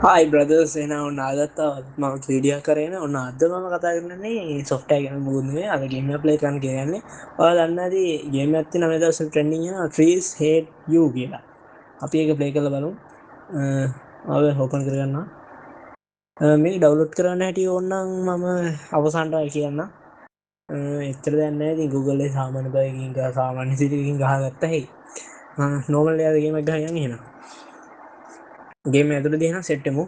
Hi brothers, එන ඔන්න අදත් මම වීඩියෝ කරගෙන ඔන්න අද මම කතා කරන්නේ software ගැන මොකද මේ අද ගේම් එක ප්ලේ කරන්න කියන්නේ. ඔයාලා දන්නේ නැති ගේම් එකක් තියෙනවා මේ දවස්වල ට්‍රෙන්ඩින් යනවා Trees Hate You කියලා. අපි ඒක ප්ලේ කරලා බලමු. ඔයාලා ඕපන් කරගන්නවා. මේක ඩවුන්ලෝඩ් කරන්න හැටි ඕනනම් මම අවසානට කියන්න. එච්චර දෙයක් නැහැ. ඉතින් Google එකේ සාමාන්‍ය බයකින් සාමාන්‍ය සිතියකින් ගහගත්තා හේ. නෝමල් යාගේ ගේම් එක ගහගෙන එහෙනම්. ගේම් එක ඇතුළේ තියෙන සෙට් එකමු.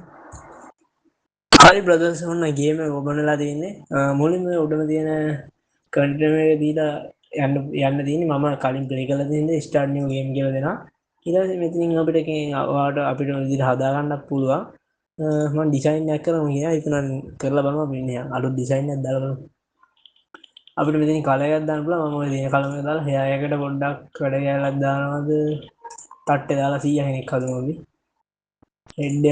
හරි බ්‍රදර්ස් ඔන්න ගේම ඕපන් වෙලා තියෙන්නේ. මුලින්ම උඩම තියෙන කන්ටේනර් එක දීලා යන්න තියෙන්නේ. මම කලින් ප්ලේ කරලා තියෙන්නේ ස්ටාර්ට් නිව් ගේම් කියලා දෙනවා. ඊට පස්සේ මෙතනින් අපිට විදිහට හදා ගන්නත් පුළුවන්. මම ඩිසයින් එකක් කරමු කියලා හිතනවා කරලා බලමු අපි ඉන්නේ. අලුත් ඩිසයින් එකක් දාලා බලමු. අපිට මෙතනින් කලර් එකක් දාන්න පුළුවන්. මම ඔය තියෙන කලර් එක දාලා හෙයා එකකට පොඩ්ඩක් වැඩ කැලක් දානවාද තට්ටේ දාලා 100 කෙනෙක් හදමු අපි. හෙඩ්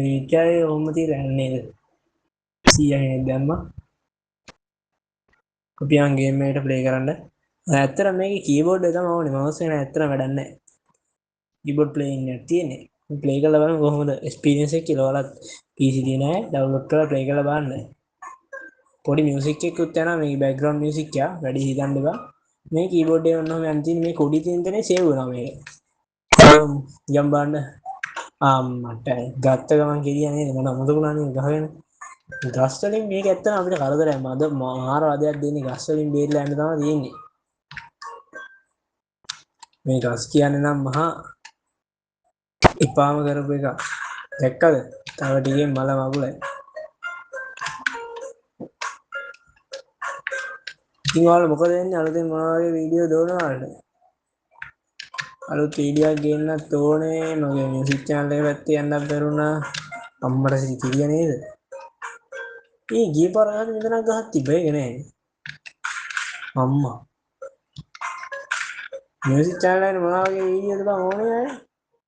විචාරේ ඔහොම තියලා නේද 100 කෙනෙක් දැම්මා අපි යන් ගේම් එකට ප්ලේ කරන්න ඇත්තට මේකේ කීබෝඩ් එක තමයි ඕනේ මවුස් එක නෑ ඇත්තට වැඩක් නෑ කීබෝඩ් ප්ලේයින් එකක් තියෙන්නේ ප්ලේ කරලා බලමු කොහොමද එක්ස්පීරියන්ස් එක කියලා ඔයාලත් PC තියෙන අය ඩවුන්ලෝඩ් කරලා ප්ලේ කරලා බලන්න පොඩි මියුසික් එකකුත් යනවා මේකේ බෑග්ග්‍රවුන්ඩ් මියුසික් එක වැඩි හිතන්න එපා මේ කීබෝඩ් එක ඔන්නම යන් තියෙන්නේ මේ කොඩි තියෙන තැනේ සේව් වෙනවා මේක යම් බලන්න මට ගත්ත ගමන් ගෙඩිය නේද මට අමතක වුණා නේ ගහගෙන ගස් වලින් මේක ඇත්තටම අපිට කරදරයක් මද මාර වදයක් දෙන්නේ ගස් වලින් බේරලා යන්න තමයි තියෙන්නේ මේ ගස් කියන්නේ නම් මහා එපාම කරපු එක දැක්කද තව ටිකෙන් මල මගුලයි ඉතින් ඔයාලා මොකද වෙන්නේ අලුතෙන් මොනවා වගේ වීඩියෝ දානවද අලුත් වීඩියෝ එකක් ගේන්නත් ඕනේ මගේ මියුසික් channel එක පැත්තේ යන්නත් බැරුණා අම්මට සිතිරිය නේද මේ ගිය පාර ගහන්න මෙතනක් ගහක් තිබ්බ ඒක නෑ අම්මා මියුසික් channel එකට මොනවා වගේ වීඩියෝද බං ඕනේ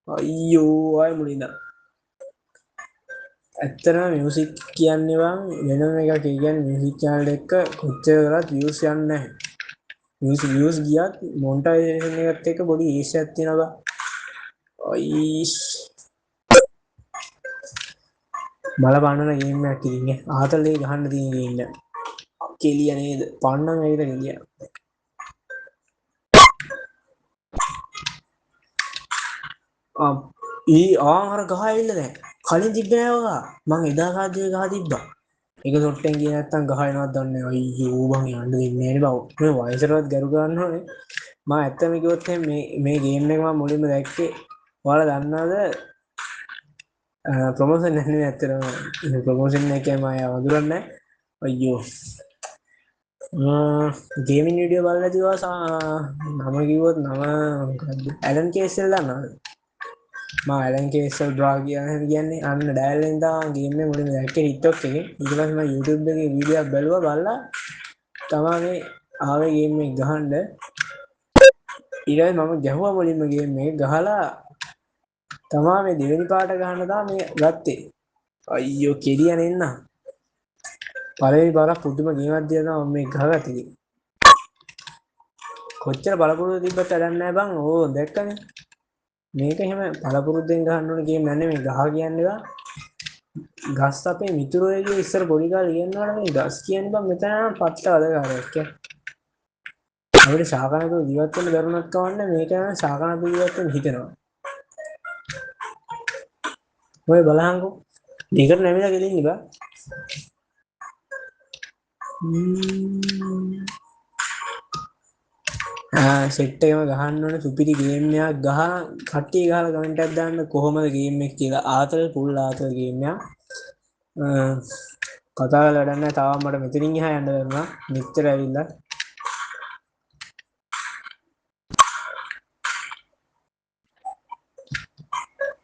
අයියෝ ආයෙ මුලින්ද ඇත්තටම මියුසික් කියන්නේ බං වෙනම එකක් ඒ කියන්නේ මියුසික් channel එක කොච්චර කරත් views යන්නේ නැහැ views ගියත් මොනිටයිසේෂන් එකත් එක්ක පොඩි ඉෂුවක් එකක් තියෙනවා බං අයිෂ් බල පන්නන ගේම් එකක් ඉන්නේ ආතලේ ගහන්න තියෙන ගේම් එක කෙලිය නේද පන්නන් ඇවිද කෙලිය අර ගහ ඇවිල්ලා දැන් කලින් තිබ්බේ නෑ ඔක මං එදා කාදේ ගහ තිබ්බා ඒක සොට්ටෙන් ගියේ නැත්තම් ගහ එනවත් දන්නේ නැහැ අයියෝ මං යන්න දෙන්නේ නෑනේ බං මේ වයසටවත් ගරු ගන්න ඕනේ මම ඇත්තම කිව්වොත් මේ ගේම් එක මම මුලින්ම දැක්කේ ඔයාලා දන්නවද ප්‍රොමෝෂන් නෙමෙයි ඇත්තටම ප්‍රොමෝෂන් එකේ මම වඳුරන්නේ අයියෝ ගේමින් වීඩියෝ බලලා තියවා නම කිව්වොත් නම ඇලන් කේසල් දන්නවද මම ඇලන් කේසල් බ්‍රා කියන්නේ අන්න ඩයලෙන් තමයි ගේම් එක මුලින්ම දැක්කේ TikTok එකේ ඊට පස්සේ මම YouTube එකේ වීඩියෝ එකක් බැලුවා බලලා තමයි මේ ආවේ ගේම් එක ගහන්න ඊළඟ මම ගැහුවා මුලින්ම ගේම් එක ගහලා තමා මේ දෙවෙනි පාට ගහන්න තමයි මේ ගත්තේ අයියෝ කෙලිය නෙන්න පළවෙනි පාරක් පුදුම ගේමක් දිහා තමයි මම මේ ගහගත්තේ කොච්චර බලපොරොත්තු තිබ්බත් වැඩක් නැහැ බං ඕ දැක්කනේ මේක එහෙම බලපොරොත්තුෙන් ගහන්න ඕන ගේම් නෑ මේ ගහ කියන්නේ ගස් අපේ මිතුරෝගේ ඉස්සර පොඩි කාලේ කියනවනේ මේ ගස් කියන්නේ බං මෙතන නම් පට්ට අදකාරයක් අපිට ශාකනතු ජීවත් වෙන්න බැරුණත් කවන්නේ මේක නම් ශාකනතු ජීවත් වෙන්න හිතෙනවා ඔය බලහන්කෝ දෙකට නැමිලා ගෙලින්නේ බා සෙට් එකම ගහන්න ඕනේ සුපිරි ගේම් එකක් ගහ කට්ටිය ගහලා කමෙන්ට් එකක් දාන්න කොහොමද ගේම් එක කියලා ආතල් පුල් ආතල් ගේම් එකක් කතා කරලා වැඩක් නැහැ තාම මට මෙතනින් එහා යන්න බැරුණා මෙච්චර ඇවිල්ලා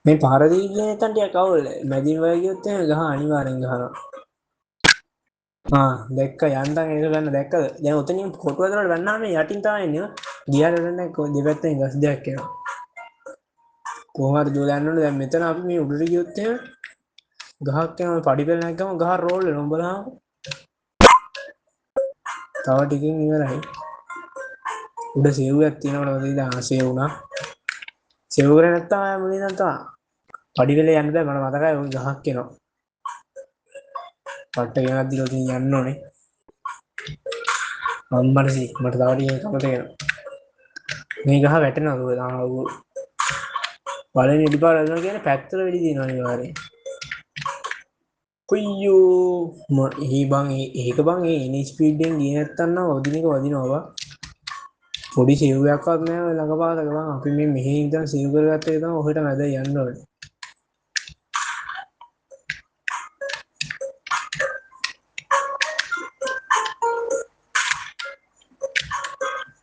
මේ පාරදී කියන තැන ටිකක් අවුල් මැදින් වගේ ගියොත් එහෙම ගහ අනිවාර්යෙන් ගහනවා දැක්ක යන්තම් ඒක ගන්න දැක්කද දැන් උතනින් කොටුව ඇතුලට වැන්නාම මේ යටින් තමයි එන්නේ ගියාට දැන් දෙපැත්තෙන් ගස් දෙකක් එනවා කොහොම හරි දුවලා යන්න ඕනේ දැන් මෙතන අපි මේ උඩට ගියොත් එහෙම ගහක් යනවා පඩි පෙළ නැග්ගම ගහ රෝල් වෙනවා උඹලා තව ටිකකින් ඉවරයි උඩ සේව්යක් තියෙනවට වගේ දැන් සේව් වුණා සේව් කරේ නැත්තම් ආය මුලින් ඉඳන් තමයි පඩි වෙලේ යන්න බෑ මට මතකයි උන් ගහක් එනවා පට්ට ගෙනත් දීලා ඉතින් යන්න ඕනේ අම්මට සී මට තව ටිකක් කමත එනවා මේ ගහ වැටෙනවා බලන්නේ ඉදිපාර හදනවා කියන්නේ පැත්තට වෙඩි දිනනවා අනිවාර්යෙන් කොයියෝ බං ඒක බං ඒ එන ස්පීඩ් එකෙන් ගියේ නැත්තම් නම් වදින එක වදිනවා පොඩි සේව් එකක්වත් නැහැ ළඟපාතක බං අපි මේ මෙහි ඉඳන් සේව් කරගත්ත එක තමයි ඔහෙට මැද යන්න ඕනේ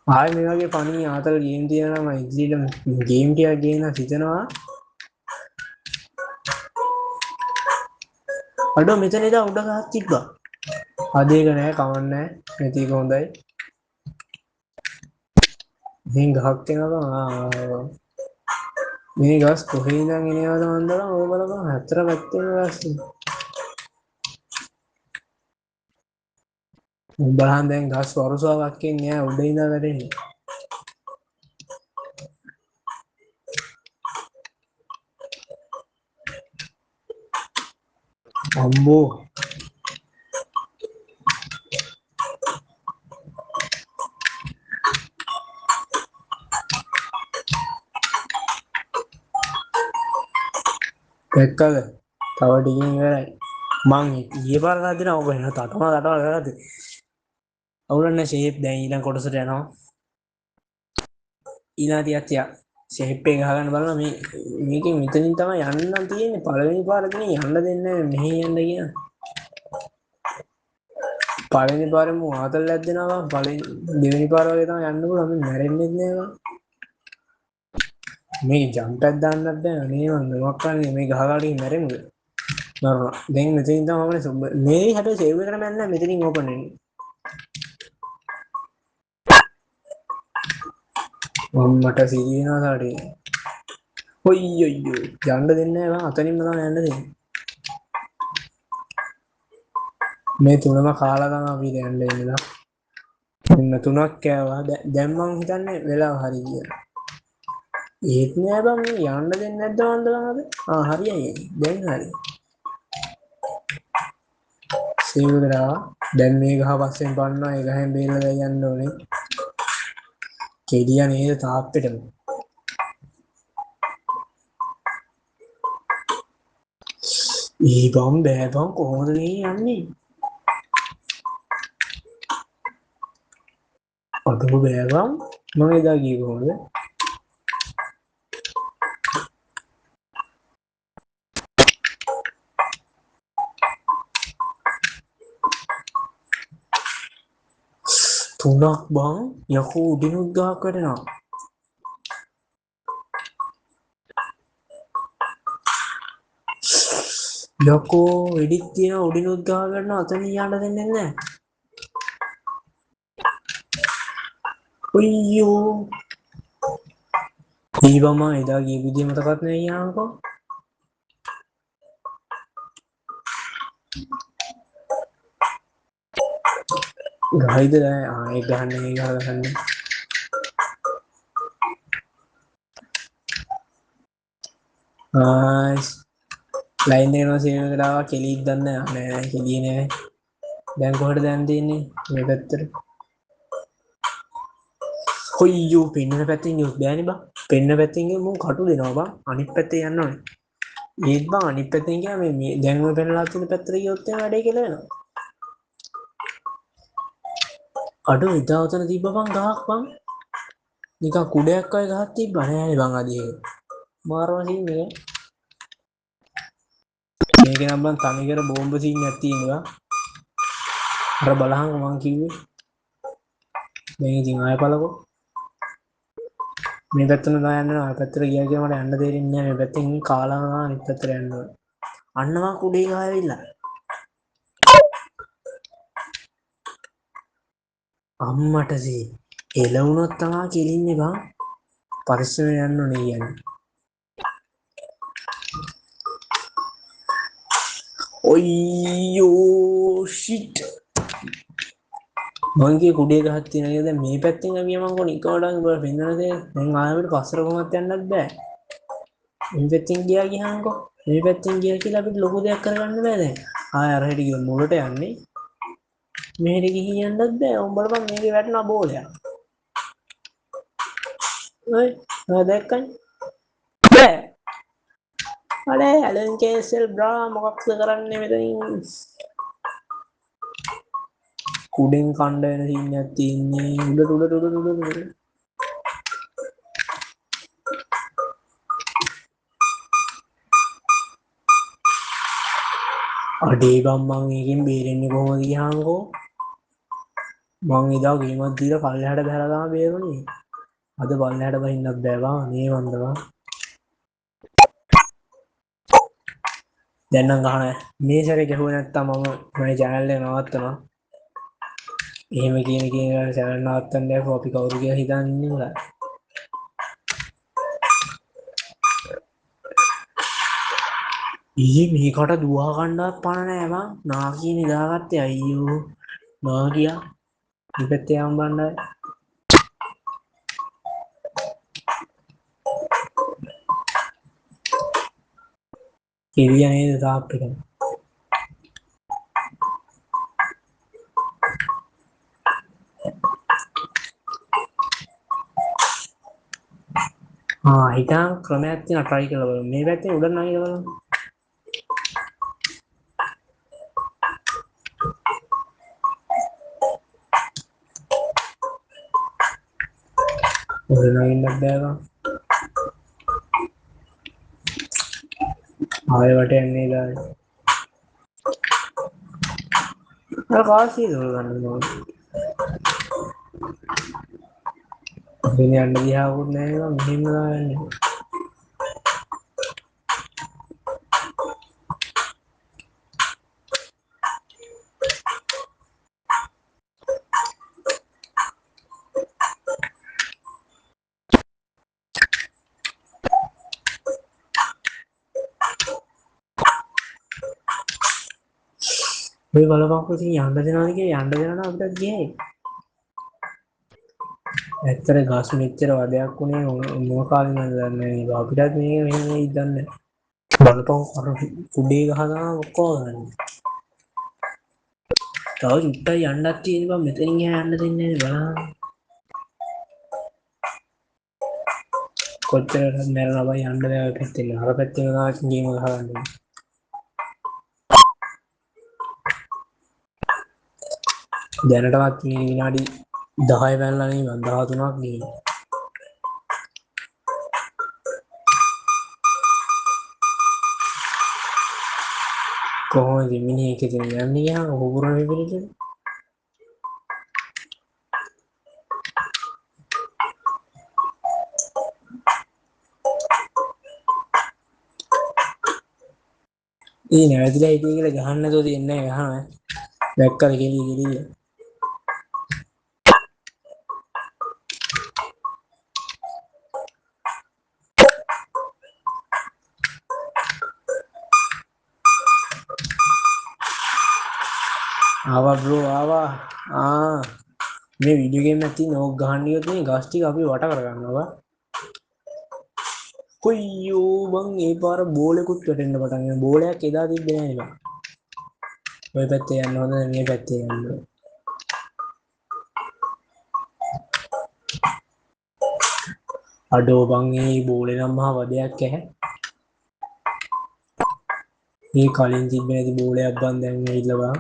ආයෙ මේ වගේ ෆනි ආතල් ගේම් තියෙනවා නම් ඉතින් ගේම් ටිකක් ගේන හිතනවා අඩෝ මෙතන ඉඳන් උඩ ගහක් තිබ්බා අද ඒක නෑ කවන්නේ නැති එක හොඳයි මේ ගහක් තියෙනවා මේ ගස් කොහේ ඉඳන් එනවද මන්දලා ඔය බලපන් හතර පැත්තේ ගස් උඹලන් දැන් ගස් වරුසාවක් එන්නේ නෑ උඩ ඉඳන් වැටෙන්නේ අම්බෝ දැක්කද තව ටිකකින් ඉවරයි මං ඊයේ පාර ගහද්දී නම් ඔබ එන තටමලා කරද්දී අවුලන්නේ ෂේප් දැන් ඊළඟ කොටසට යනවා ඊළඟ තියා ෂේප් එක ගහගන්න බලනවා මේ මේකෙන් මෙතනින් තමයි යන්න තියෙන්නේ පළවෙනි පාරදී යන්න දෙන්නේ නැහැ මෙහෙ යන්න කියන පළවෙනි පාරේ මු ආතල්ලක් දෙනවා පළවෙනි දෙවෙනි පාර වගේ තමයි යන්න පුළුවන් අපි මැරෙන්නේ නැහැ මේ ජම්ප් එකක් දාන්නත් බෑ අනේ මන් මොකක් කරන්නේ මේ ගහගාටින් මැරෙමුද නරනවා දැන් මෙතනින් තමයි මේ හැබැයි සේව් කරන්න බෑ නෑ මෙතනින් ඕපන් වෙන්නේ මට සීනවා සාඩේ ඔය්යෝ යන්න දෙන්නේ නැහැ බං අතනින්ම තමයි යන්න දෙන්නේ මේ තුනම කාලා තමයි අපි යන්න ඉන්නවා ඉන්න තුනක් කෑවා දැන් මං හිතන්නේ වෙලාව හරි කියලා ඒත් නෑ බං යන්න දෙන්නේ නැද්ද මන්දලාද හරියයි දැන් හරි සේව් කරා දැන් මේ ගහ පස්සෙන් පන්නවා ඒ ගහෙන් බේරලා යන්න ඕනේ කෙඩියා නේද තාප්පෙටම ඊ බම් බෑ බං කොහොමද මේ යන්නේ අදෝ බෑ බං මම එදා ගියේ කොහොමද තුනක් බං යකෝ උඩිනුත් ගහක් වැටෙනවා යකෝ වෙඩික් තියෙන උඩිනුත් ගහ ගන්නවා අතනින් යන්න දෙන්නේ නැහැ ඔය්යෝ ඊබම එදා ගිය විදිය මතකත් නෑ යාන්කෝ ගහයිද ඒ ගහන්න ඒ ගහගන්න ලයින් එකනවා සේව කරාවා කෙලිත් දන්න නෑ කෙලිය නෑ දැන් කොහට දැන් තියෙන්නේ මේ පැත්තට කොයියෝ පෙන්න්න පැත්තිෙන් යුත් බෑනි බා පෙන්න්න පැත්තිගේ මු කටු දෙනවා බා අනිත් පැත්තේ යන්න ඕනේ ඒත් බා අනිත් පැත්තෙන් මේ දැන්ව පෙනලා තින පැත්තර යොත්තය වැඩේ කියලෙනවා අඩු ඉතාවතන තිබ බං ගහක් බං නික කුඩයක් අය ගහත්ති බනෑන බං අදිය මාරවසින් මේ මේක නම්බන් තනිකර බෝම්බසිීන් ඇත්තිවා අර බලහං මං කිව්වේ මේඉතින් අය පලකෝ මේ පැත්තන දායන්න පැත්තර කියගමට ඇන්න දෙරන්න මේ පැත්තිෙන් කාලාවා නිපතර යන්න අන්නවා කුඩේ ගායවිල්ලා අම්මටසේ එලවුනොත් තමා කෙලින්න බා පරිස්සම යන්න නේ යන්න ඔයියෝෂිට් මගේ කුඩේ ගහත්තිනද මේ පැත්තිෙන් ගියමංකො නිකවඩ පෙන්න්නද ආයමට පස්සරකොමත් යන්නත් බෑ මේ පැත්තෙන් ගියා ගියාන්කෝ. මේ පැත්තෙන් ගියා කියලා අපිට ලොකු දෙයක් කරගන්න බෑ දැන්. ආය අර හැටි ගිහ මුලට යන්නේ. මෙහෙට ගිහින් යන්නත් බෑ. උඹලපන් මේකේ වැටෙනවා බෝලයක්. ඔය දැක්කනේ. බෑ. අනේ ඇලන් කේසල් බ්‍රා මොකක්ද කරන්නේ මෙතනින්? කුඩෙන් කණ්ඩ වෙන සීන් එකක් තියෙන්නේ. උඩ. අඩේ බම් මං එකෙන් බේරෙන්නේ කොහොමද කියහන්කෝ? මං එදා ගේමක් දීලා පල්ලෙහාට බහැලා තමයි බේරුනේ. අද පල්ලෙහාට බහින්නත් බෑ බං මේ වන්දවා. දැන් නම් ගහන මේ සැරේ ගැහුවේ නැත්තම් මම මගේ channel එක නවත්තනවා. එහෙම කියන channel නවත්තන්න යකෝ අපි කවුරු කියලා හිතන් ඉන්නේ උලා. ඊයේ මේකට දුවා කණ්ඩාවක් පණ නෑ බං. නාකී නිදාගත්තේ අයියෝ. නාකියා. ඉපැත්තේ යම්බණ්ඩයි. එළිය නේද තාප් එක. හිතන් ක්‍රමයක් තියෙනවා try කරලා බලමු. මේ පැත්තේ උඩ නගිලා බලමු. උඩ නගින්නත් බෑ බං. ආයෙ වට යන්නේ ගායි. අර කාසිය දොර ගන්න ඕන. මෙන්න යන්න ගියාවුත් නෑ නේද මෙහෙම දාන්නේ. මේ බලපංකෝ ඉතින් යන්න දෙනවද කියලා යන්න දෙනවා නම් අපිට ගියයි. ඇත්තට ගස් මෙච්චර වදයක් උනේ මොන කාලේ නේද දන්නේ නෑ. අපිටත් මේක මෙහෙම ඉදන්නේ. බලපංකෝ අර කුඩේ ගහනවා ඔක්කොම ගන්න. තව චුට්ටක් යන්නත් තියෙන බං මෙතනින් එහා යන්න දෙන්නේ නෑ බලන්න. කොච්චර මැරලා බං යන්න බෑ ඔය පැත්තෙන්. අර පැත්තෙන් ගාවට ගේම ගහගන්න. දැනටවත් මේ විනාඩි 10 පැනලා නේ 13ක් ගිහින්. කොහොමද මිනිහ එක ඉතින් යන්නේ යා උගුරන විදිහට? ඒ නැවතිලා හිටිය කියලා ගහන්න නැතුව තියන්නේ නැහැ ගහනවා. දැක්කද කෙලිය. ආවා බ්‍රෝ ආවා. මේ වීඩියෝ ගේම් එකක් තියෙන ඕක ගහන්න ගියොත් මේ ගස් ටික අපි වට කරගන්නවා. කොයියෝ මං ඒ පාර බෝලෙකුත් වැටෙන්න පටන් ගත්තා. බෝලයක් එදා තිබ්බේ නෑ නේද? ඔය පැත්තේ යන්න හොඳ නැහැ මේ පැත්තේ යන්න. අඩෝ බං මේ බෝලේ නම් මහා වදයක් ඇහැ. මේ කලින් තිබ්බ නැති බෝලයක් බං දැන් ඇවිල්ලා බං.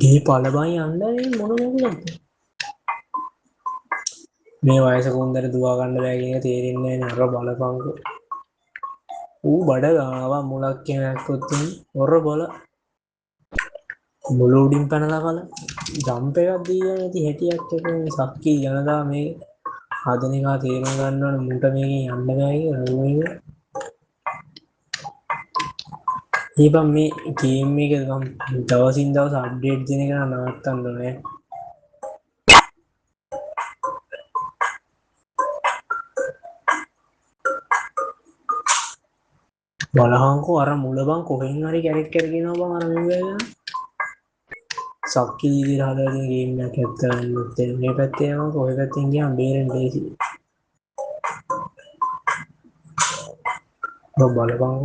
ගේ පළ බං යන්න මොන මොකද? මේ වයස කොන්දර දුවා ගන්න බෑ කියන එක තේරෙන්නේ නැහැ නේ. අර බලපංකෝ. ඌ බඩ ගන්නවා මුලක් කියනකොත් ඔර බල මුල උඩින් පැනලා කල ජම්ප් එකක් දීලා නැති හැටියක් එක සක්කී ජනතා මේ හදන එක තේරුම් ගන්න ඕනේ මුන්ට මේකෙන් යන්න බෑ කියලා. ඊපම් මේ ගේම් එක දවසින් දවස් අප්ඩේට් දෙන එක නවත්තන්න ඕනේ. බලහන්කෝ අර මුල බං කොහෙන් හරි කැරක් කරගෙනවා බං අර මෙන්න සක්කි දීදී හදලා ගේම් එකක් ඇත්තට මේ පැත්තේ යනවා කොයි පැත්තෙන් ගියාම බේරෙන්න ලේසි. ඔබ බලපං.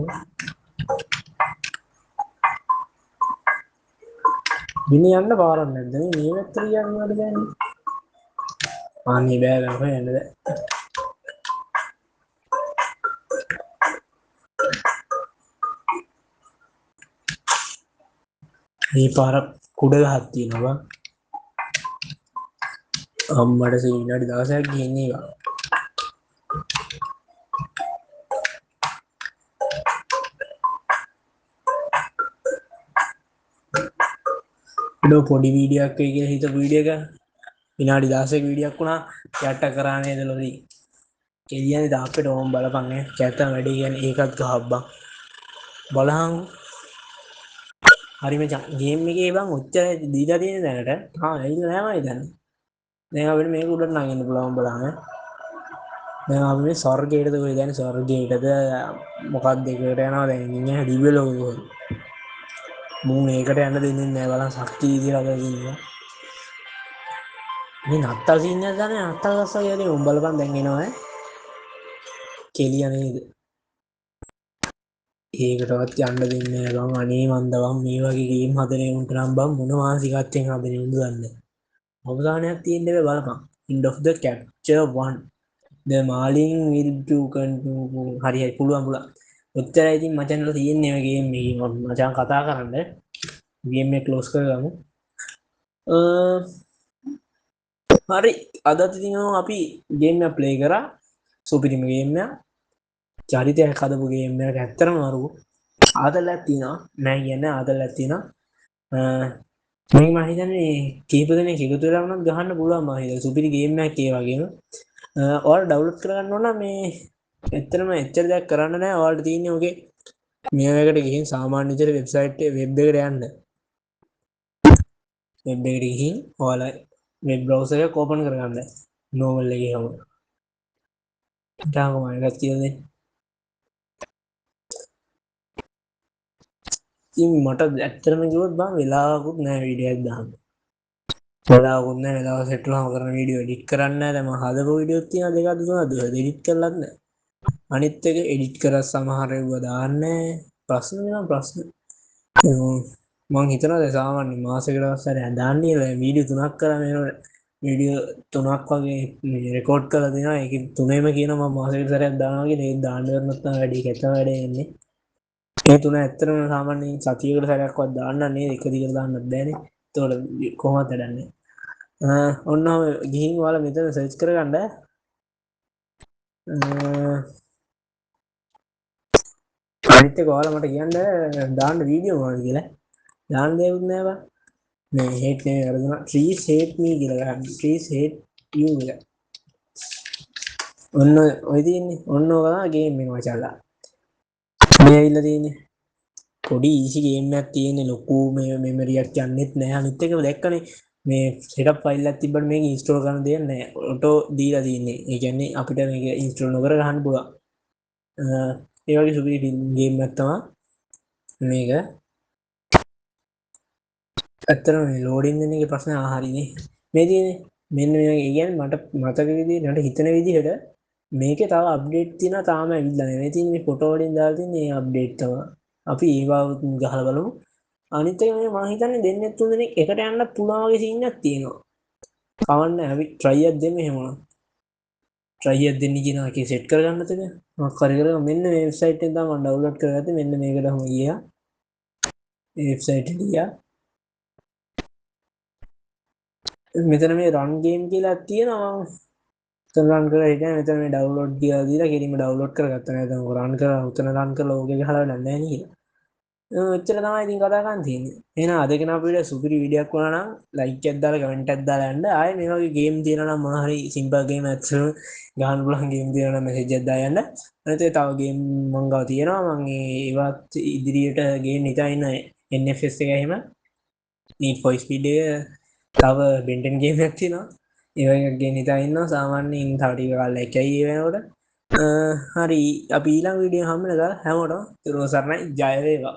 මිනිහ යන්න පාරක් නැද්ද මේ පැත්තට යන්නවට බෑනේ. අනේ බෑ බෑ යන්න බෑ. මේ පාර කුඩ ගහක් තියෙනවා. අම්මට සීනඩි දවසක් ගිහින් ඒවා. පොඩි වීඩියෝ එකක් වෙයි කියලා හිතපු වීඩියෝ එක විනාඩි 16ක වීඩියෝක් වුණා යට කරා නේද ලොරි. කියන්නේ දාපෙට ඕම් බලපන් ඈ කැත වැඩි කියන්නේ ඒකත් ගහබ්බා බලහන්. හරි මචං ගේම් එකේ බං ඔච්චර දීලා තියෙන දැනට ඇවිල්ලා නෑ මම හිතන්නේ. දැන් අපිට මේක උඩට නගින්න පුළුවන් බලන්න. දැන් අපි මේ ස්වර්ගයටද කොහෙද යන්නේ ස්වර්ගයටද මොකක්ද එකට යනවා දැන් ඉන්නේ දිව්‍ය ලෝකෙක. මූණ ඒකට යන්න දෙන්නේ නැහැ බලන්න ශක්තිය කියලා දෙන්නේ. මේ නත්තල් සීන් එක ගන්න නත්තල් ගස්සා කියන්නේ උඹ බලපන් දැන් එනවා ඈ. කෙලිය නේද? ඒකටවත් යන්න දෙන්නේ නැහැ බං අනේ මන්ද බං මේ වගේ ගේම් හදනේ උන්ට නම් බං මොන මානසිකත්වයෙන් හදනේ උන්ද දන්නේ. අවසානයක් තියෙන්නේ බලපන්. End of the capture 1. The Marlin will to continue. හරි පුළුවන්. ඔච්චරයි ඉතින් මචන්ලා තියෙන්නේ මේ ගේම් එකේ මචං කතා කරන්න. ගේම් එක ක්ලෝස් කරගමු. හරි අදත් ඉතින් අපි ගේම් එක ප්ලේ කරා. සුපිරිම ගේම් එක. චරිතයක් හදපු ගේම් එකක් ඇත්තටම අරුව. ආදලයක් තියෙනවා. මම කියන්නේ ආදලයක් තියෙනවා. මම හිතන්නේ කීප දෙනෙක් එකතු වෙලා වුණත් ගහන්න පුළුවන් මම හිතන්නේ. සුපිරි ගේම් එකක් ඒ වගේම. ඔයාලා ඩවුන්ලෝඩ් කරගන්න ඕන මේ ඇත්තටම එච්චර දෙයක් කරන්න නැහැ. ඔයාලට තියෙන්නේ ඔගේ මේකට ගිහින් සාමාන්‍ය විදිහට වෙබ්සයිට් එක වෙබ් එකට යන්න. වෙබ් එකට ගිහින් ඔයාලා වෙබ් බ්‍රවුසර් එක ඕපන් කරගන්න. නෝමල් එකේ හැම. ඊටාම එකක් තියෙන්නේ. ඉතින් මට ඇත්තටම කිව්වොත් බං වෙලාවකුත් නැහැ වීඩියෝ එකක් දාන්න. වෙලාවකුත් නැහැ වෙලාව සෙට් වුණාම කරන වීඩියෝ එඩිට් කරන්න නැහැ. දැන් මම හදපු වීඩියෝත් තියෙනවා දෙකක් තුනක් එඩිට් කරලත් නැහැ. අනිත් එක එඩිට් කරලා සමහර ඒවා දාන්නේ ප්‍රශ්න වෙනවා ප්‍රශ්න. මං හිතනවා දැන් සාමාන්‍ය මාසෙකට වස්සරයක් දාන්නේ වීඩියෝ 3ක් කරා මේනොට වීඩියෝ 3ක් වගේ රෙකෝඩ් කරලා දෙනවා. ඒකේ තුනේම කියනවා මම මාසෙකට සැරයක් දානවා කියලා. ඒක දාන්න කරනත් තමයි වැඩි කැත වැඩේ එන්නේ. ඒ තුන ඇත්තටම සාමාන්‍යයෙන් සතියකට සැරයක්වත් දාන්න නේද? එක දිගට දාන්නත් බෑනේ. ඒතකොට කොහොමද වැඩන්නේ? ඔන්න ගිහින් ඔයාලා මෙතන සර්ච් කරගන්න. අනිත් එක ඔයාලා මට කියන්න දාන්න වීඩියෝ මොනවද කියලා. දාන්න දෙයක් නෑ බං. මේ හේට් නේ කරදුනා. Trees hate me කියලා ගන්න. Trees hate you කියලා. ඔන්න ඔය තියෙන්නේ. ඔන්න ඔක තමයි ගේම් එක මචංලා. මේ ඇවිල්ලා තියෙන්නේ. පොඩි ඊසි ගේම් එකක් තියෙන්නේ ලොකු මේ මෙමරි එකක් යන්නෙත් නෑ. අනිත් එක දැක්කනේ මේ සෙටප් ෆයිල් එකක් තිබ්බට මේක ඉන්ස්ටෝල් කරන්න දෙයක් නෑ. ඔටෝ දීලා තියෙන්නේ. ඒ කියන්නේ අපිට මේක ඉන්ස්ටෝල් නොකර ගන්න පුළුවන්. ඒ වගේ සුපිරි ගේම් එකක් තමයි මේක. ඇත්තටම මේ ලෝඩින් වෙන එකේ ප්‍රශ්න හරිනේ. මේ තියෙන්නේ මෙන්න මේ කියන්නේ මට මතක විදිහට මට හිතන විදිහට මේකේ තව අප්ඩේට් තියෙනවා තාම ඇවිල්ලා නැහැ. මේ තියෙන්නේ ෆොටෝ වලින් දාලා තියෙන මේ අප්ඩේට් තමයි. අපි ඒවා ගහලා බලමු. අනිත් එක මම හිතන්නේ දෙන්නේ තුන් දෙනෙක් එකට යන්න පුළුවන් වගේ සීන් එකක් තියෙනවා. කවන්න අපි try එකක් දෙමු එහෙම වුණා. try එකක් දෙන්න කියනවා කී සෙට් කරගන්නද ඒක? මම කරගෙන මෙන්න මේ වෙබ්සයිට් එකෙන් තමයි මම ඩවුන්ලෝඩ් කරගත්තේ. මෙන්න මේකටම ගියා. මේ වෙබ්සයිට් එකට ගියා. මෙතන මේ රන් ගේම් කියලා තියෙනවා. රන් කරලා හිටියා මෙතන මේ ඩවුන්ලෝඩ් කියලා දීලා කෙලින්ම ඩවුන්ලෝඩ් කරගත්තා නේද? රන් කරලා උතන රන් කරලා ඕකේ ගහලා වැඩක් නැහැ නේද? එච්චර තමයි ඉතින් කතා කරන්න තියෙන්නේ. එහෙනම් අද කෙනා අපිට සුපිරි වීඩියෝ එකක් වුණා නම් ලයික් එකක් දාලා කමෙන්ට් එකක් දාලා යන්න. ආයේ මේ වගේ ගේම් තියෙනවා නම් මොනවා හරි සිම්පල් ගේම් ඇත්තටම ගහන්න පුළුවන් ගේම් තියෙනවා නම් මෙසේජ් එකක් දාලා යන්න. අනිත් ඒ තව ගේම් මං ගාව තියෙනවා. මං ඒවත් ඉදිරියට ගේම් හිතා ඉන්න NFS එක එහෙම Need for Speed එක තව බෙන්ටන් ගේම් එකක් තියෙනවා. ඒ වගේ ගේම් හිතා ඉන්නවා. සාමාන්‍යයෙන් තව ටික කාලයක් ඇයි ඒ වෙනකොට. හරි අපි ඊළඟ වීඩියෝ හම්බ වෙනකල් හැමෝටම සරණයි ජය වේවා.